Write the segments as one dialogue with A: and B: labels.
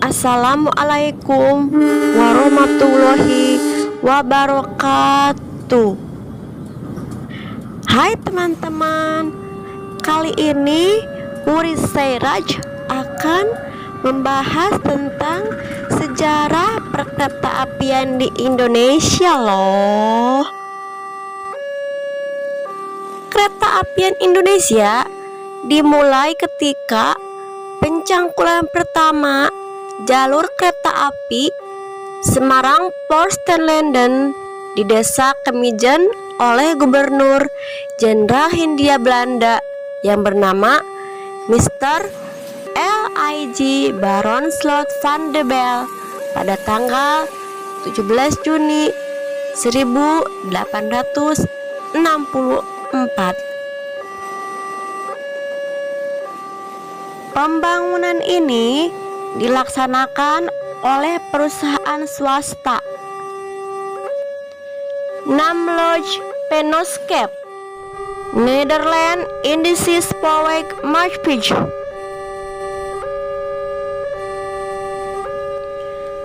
A: Assalamualaikum warahmatullahi wabarakatuh. Hai teman-teman, kali ini murid Sairaj akan membahas tentang sejarah perkeretaapian di Indonesia loh. Kereta apian Indonesia dimulai ketika pencangkulan pertama jalur kereta api Semarang Port and Landen di Desa Kemijen oleh Gubernur Jenderal Hindia Belanda yang bernama Mr. L.I.G. Baron Slot van de Bell pada tanggal 17 Juni 1864. Pembangunan ini dilaksanakan oleh perusahaan swasta Namloj Penoscape, Nederland Indische Spoorwegmaatschappij.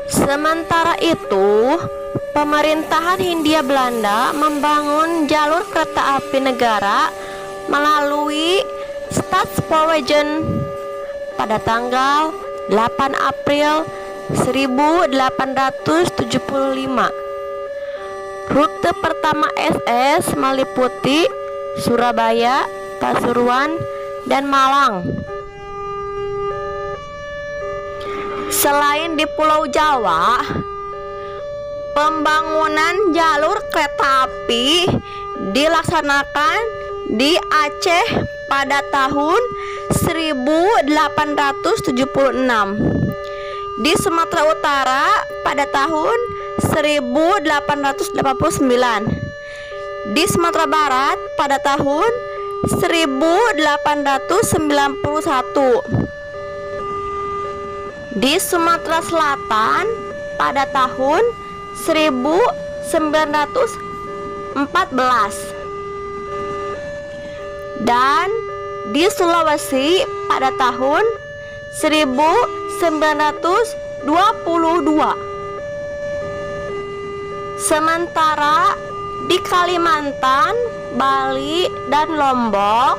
A: Sementara itu, pemerintahan Hindia Belanda membangun jalur kereta api negara melalui Stadspoorwegen pada tanggal 8 April 1875. Rute pertama SS meliputi Surabaya, Pasuruan, dan Malang. Selain di Pulau Jawa, pembangunan jalur kereta api dilaksanakan di Aceh pada tahun 1876, di Sumatera Utara pada tahun 1889, di Sumatera Barat pada tahun 1891, di Sumatera Selatan pada tahun 1914, dan di Sulawesi pada tahun 1922. Sementara di Kalimantan, Bali, dan Lombok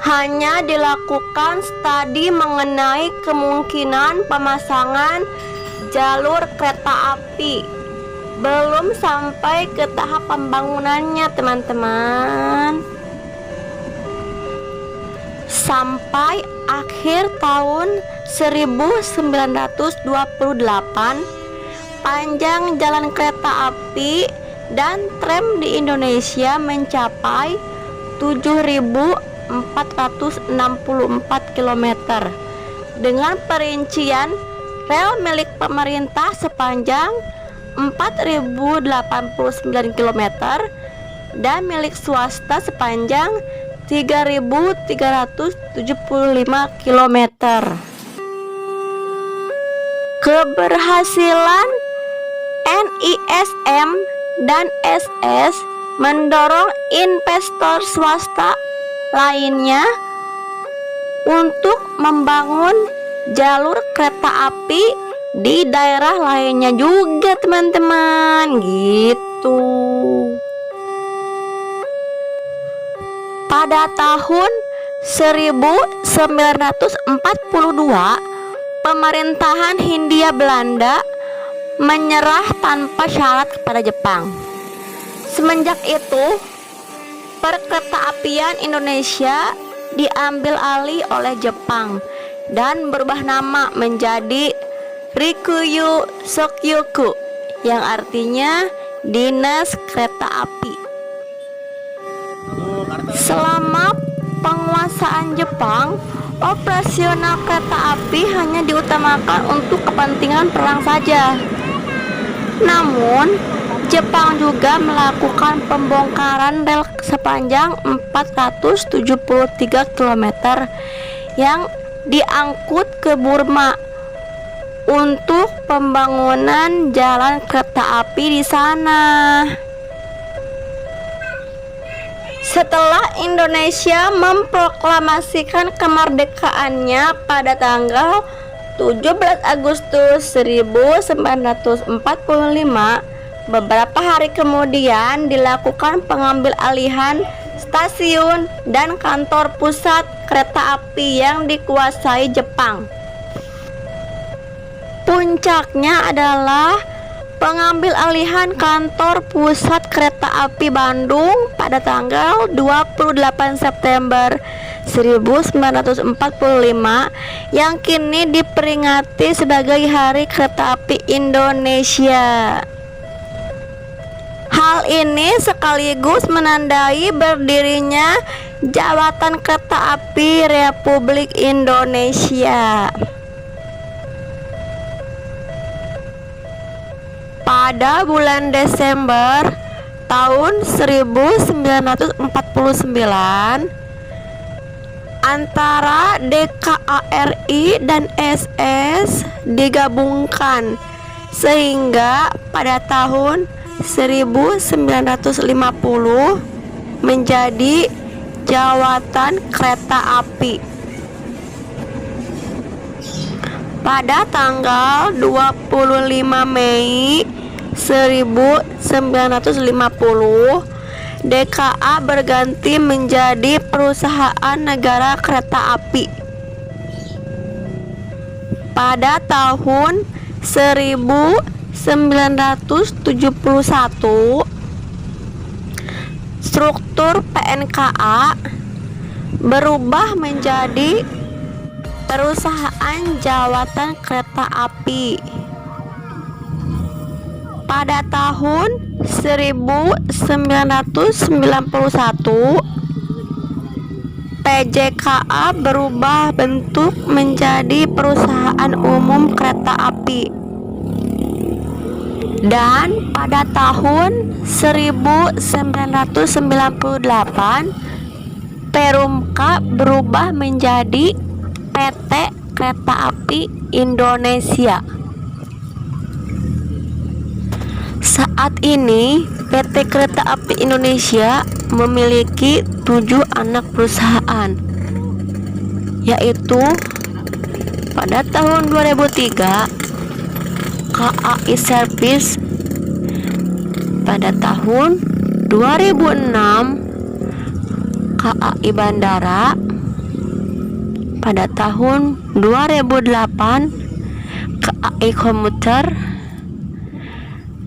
A: hanya dilakukan studi mengenai kemungkinan pemasangan jalur kereta api, belum sampai ke tahap pembangunannya teman-teman. Sampai akhir tahun 1928, panjang jalan kereta api dan tram di Indonesia mencapai 7.464 km dengan perincian rel milik pemerintah sepanjang 4.089 km dan milik swasta sepanjang 3.375 km. Keberhasilan NISM dan SS mendorong investor swasta lainnya untuk membangun jalur kereta api di daerah lainnya juga teman-teman, gitu. Pada tahun 1942, pemerintahan Hindia Belanda menyerah tanpa syarat kepada Jepang. Semenjak itu, perkeretaapian Indonesia diambil alih oleh Jepang dan berubah nama menjadi Rikuyu Sokyoku, yang artinya Dinas Kereta Api. Selama penguasaan Jepang, operasional kereta api hanya diutamakan untuk kepentingan perang saja. Namun, Jepang juga melakukan pembongkaran rel sepanjang 473 km yang diangkut ke Burma untuk pembangunan jalan kereta api di sana. Setelah Indonesia memproklamasikan kemerdekaannya pada tanggal 17 Agustus 1945, beberapa hari kemudian dilakukan pengambil alihan stasiun dan kantor pusat kereta api yang dikuasai Jepang. Puncaknya adalah pengambil alihan kantor pusat kereta api Bandung pada tanggal 28 September 1945 yang kini diperingati sebagai Hari Kereta Api Indonesia. Hal ini sekaligus menandai berdirinya Jawatan Kereta Api Republik Indonesia. Pada bulan Desember tahun 1949, antara DKARI dan SS digabungkan sehingga pada tahun 1950 menjadi Jawatan Kereta Api. Pada tanggal 25 Mei 1950, DKA berganti menjadi Perusahaan Negara Kereta Api. Pada tahun 1971, struktur PNKA berubah menjadi Perusahaan Jawatan Kereta Api. Pada tahun 1991, PJKA berubah bentuk menjadi Perusahaan Umum Kereta Api. Dan pada tahun 1998, Perumka berubah menjadi PT Kereta Api Indonesia. Saat ini PT Kereta Api Indonesia memiliki 7 anak perusahaan, yaitu pada tahun 2003 KAI Service, pada tahun 2006 KAI Bandara, pada tahun 2008 KAI Komuter,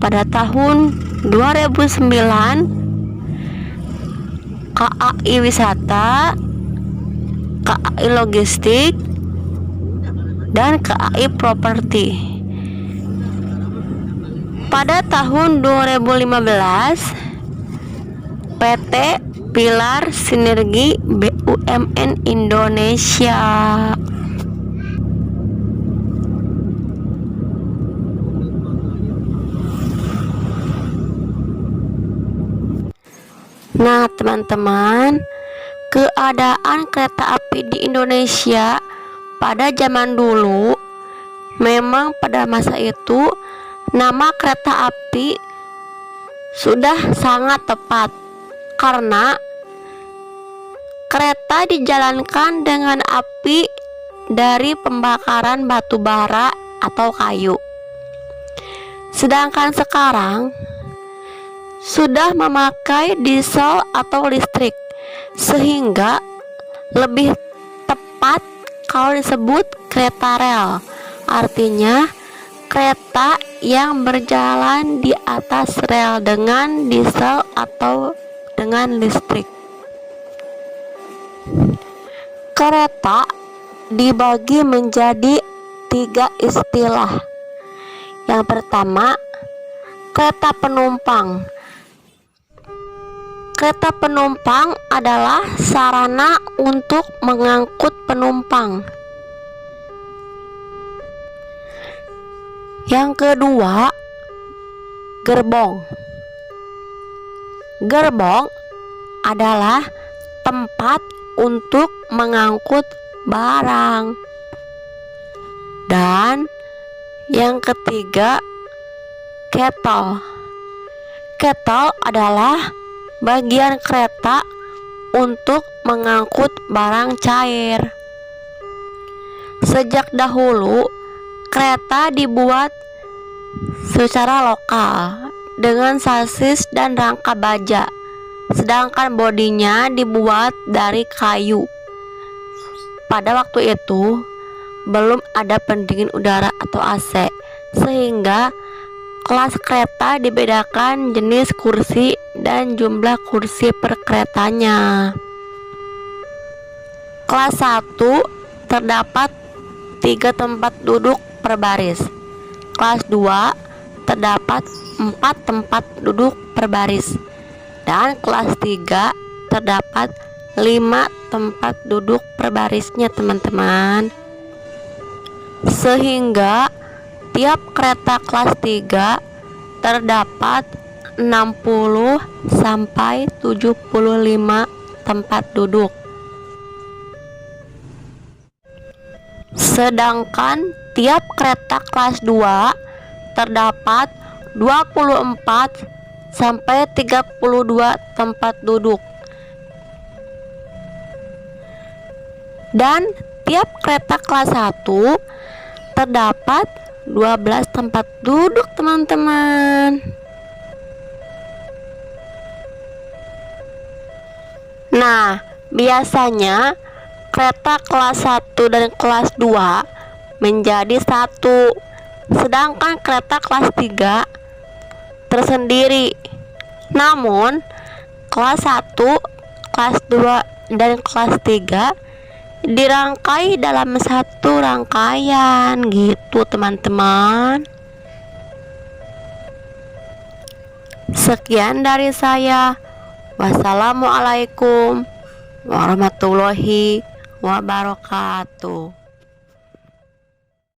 A: pada tahun 2009 KAI Wisata, KAI Logistik, dan KAI Properti. Pada tahun 2015 PT Pilar Sinergi BUMN Indonesia. Nah, teman-teman, keadaan kereta api di Indonesia pada zaman dulu, memang pada masa itu nama kereta api sudah sangat tepat karena kereta dijalankan dengan api dari pembakaran batu bara atau kayu. Sedangkan sekarang sudah memakai diesel atau listrik, sehingga lebih tepat kalau disebut kereta rel, artinya kereta yang berjalan di atas rel dengan diesel atau dengan listrik. Kereta dibagi menjadi 3 istilah. Yang pertama, kereta penumpang. Kereta penumpang adalah sarana untuk mengangkut penumpang. Yang kedua, gerbong. Gerbong adalah tempat untuk mengangkut barang. Dan yang ketiga, kettle. Kettle adalah bagian kereta untuk mengangkut barang cair. Sejak dahulu, Kereta dibuat secara lokal dengan sasis dan rangka baja, sedangkan bodinya dibuat dari kayu. Pada waktu itu belum ada pendingin udara atau AC, sehingga kelas kereta dibedakan jenis kursi dan jumlah kursi per keretanya. Kelas 1 terdapat 3 tempat duduk per baris. Kelas 2 terdapat 4 tempat duduk per baris. Dan kelas 3 terdapat 5 tempat duduk per barisnya, teman-teman. Sehingga tiap kereta kelas 3 terdapat 60 sampai 75 tempat duduk. Sedangkan tiap kereta kelas 2 terdapat 24 sampai 32 tempat duduk. Dan tiap kereta kelas 1 terdapat 12 tempat duduk, teman-teman. Nah, biasanya kereta kelas 1 dan kelas 2 menjadi satu, sedangkan kereta kelas 3 tersendiri. Namun, kelas 1, kelas 2, dan kelas 3 dirangkai dalam satu rangkaian gitu, teman-teman. Sekian dari saya. Wassalamualaikum warahmatullahi wabarakatuh.